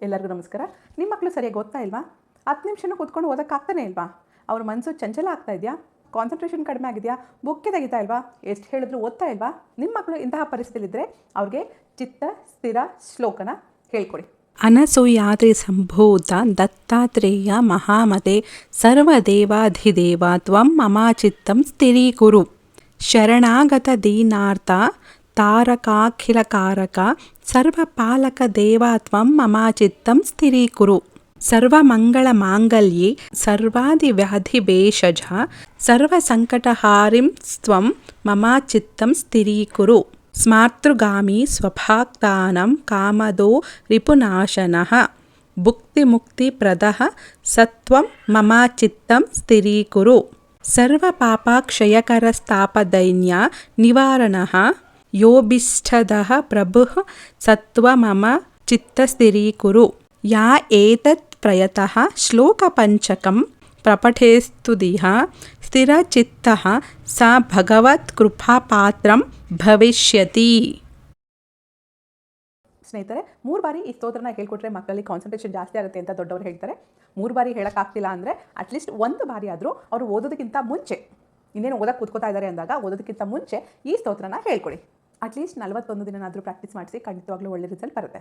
ಎಲ್ಲರಿಗೂ ನಮಸ್ಕಾರ. ನಿಮ್ಮ ಮಕ್ಕಳು ಸರಿಯಾಗಿ ಓದ್ತಾ ಇಲ್ವಾ? 10 ನಿಮಿಷನೂ ಕೂತ್ಕೊಂಡು ಓದೋಕ್ಕಾಗ್ತಾನೆ ಇಲ್ವಾ? ಅವ್ರ ಮನಸ್ಸು ಚಂಚಲ ಆಗ್ತಾ ಇದೆಯಾ? ಕಾನ್ಸಂಟ್ರೇಷನ್ ಕಡಿಮೆ ಆಗಿದೆಯಾ? ಬುಕ್ಕೆ ತೆಗಿತಾ ಇಲ್ವಾ? ಎಷ್ಟು ಹೇಳಿದ್ರು ಓದ್ತಾ ಇಲ್ವಾ? ನಿಮ್ಮ ಮಕ್ಕಳು ಇಂತಹ ಪರಿಸ್ಥಿತಿಲಿದ್ದರೆ ಅವ್ರಿಗೆ ಚಿತ್ತ ಸ್ಥಿರ ಶ್ಲೋಕನ ಹೇಳ್ಕೊಡಿ. ಅನಸೂಯಾದ್ರಿ ಸಂಭೂತ ದತ್ತಾತ್ರೇಯ ಮಹಾಮತೆ ಸರ್ವದೇವಾಧಿದೇವ ತ್ವಂ ಮಮ ಚಿತ್ತಂ ಸ್ಥಿರೀಕುರು. ಶರಣಾಗತ ದೀನಾರ್ಥ ತಾರಕಾಖಿಲಕಾರಕ ಸರ್ವಪಾಲಕ ದೇವ ತ್ವಂ ಮಮ ಚಿತ್ತಂ ಸ್ಥಿರೀಕುರು. ಸರ್ವಮಂಗಳಮಾಂಗಲ್ಯೆ ಸರ್ವಾದಿವ್ಯಾಧಿಭೇಷಜ ಸರ್ವಸಂಕಟಹಾರಿಂ ತ್ವಂ ಮಮ ಚಿತ್ತಂ ಸ್ಥಿರೀಕುರು. ಸ್ಮಾರ್ತೃಗಾಮಿ ಸ್ವಭಾಕ್ತಾನಂ ಕಾಮದೋ ರಿಪುನಾಶನಃ ಭುಕ್ತಿಮುಕ್ತಿಪ್ರದಃ ಸತ್ವಂ ಮಮ ಚಿತ್ತಂ ಸ್ಥಿರೀಕುರು. ಸರ್ವಪಾಪಕ್ಷಯಕರಸ್ತಾಪದೈನ್ಯ ನಿವಾರಣಃ ಯೋಭಿಷ್ಠದಃ ಪ್ರಭುಃ ಸತ್ವ ಮಮ ಚಿತ್ತ ಸ್ಥಿರೀಕುರು. ಯಾ ಏತತ್ ಪ್ರಯತಃ ಶ್ಲೋಕಪಂಚಕಂ ಪ್ರಪಠೇಸ್ತುದಿಹ ಸ್ಥಿರಚಿತ್ತಃ ಸ ಭಗವತ್ ಕೃಪಾಪಾತ್ರಂ ಭವಿಷ್ಯತಿ. ಸ್ನೇಹಿತರೆ, 3 ಬಾರಿ ಈ ಸ್ತೋತ್ರನ ಹೇಳ್ಕೊಟ್ರೆ ಮಕ್ಕಳಲ್ಲಿ ಕಾನ್ಸಂಟ್ರೇಷನ್ ಜಾಸ್ತಿ ಆಗುತ್ತೆ ಅಂತ ದೊಡ್ಡವರು ಹೇಳ್ತಾರೆ. 3 ಬಾರಿ ಹೇಳೋಕ್ಕಾಗ್ತಿಲ್ಲ ಅಂದರೆ ಅಟ್ಲೀಸ್ಟ್ 1 ಬಾರಿ ಆದರೂ ಅವರು ಓದೋದಕ್ಕಿಂತ ಮುಂಚೆ, ಇನ್ನೇನು ಓದಕ್ಕೆ ಕೂತ್ಕೋತಾ ಇದ್ದಾರೆ ಅಂದಾಗ ಓದೋದಕ್ಕಿಂತ ಮುಂಚೆ ಈ ಸ್ತೋತ್ರನ ಹೇಳ್ಕೊಡಿ. ಅಟ್ಲೀಸ್ಟ್ 41 ದಿನನಾದರೂ ಪ್ರಾಕ್ಟೀಸ್ ಮಾಡಿಸಿ, ಖಂಡಿತವಾಗ್ಲೂ ಒಳ್ಳೆ ರಿಸಲ್ಟ್ ಬರುತ್ತೆ.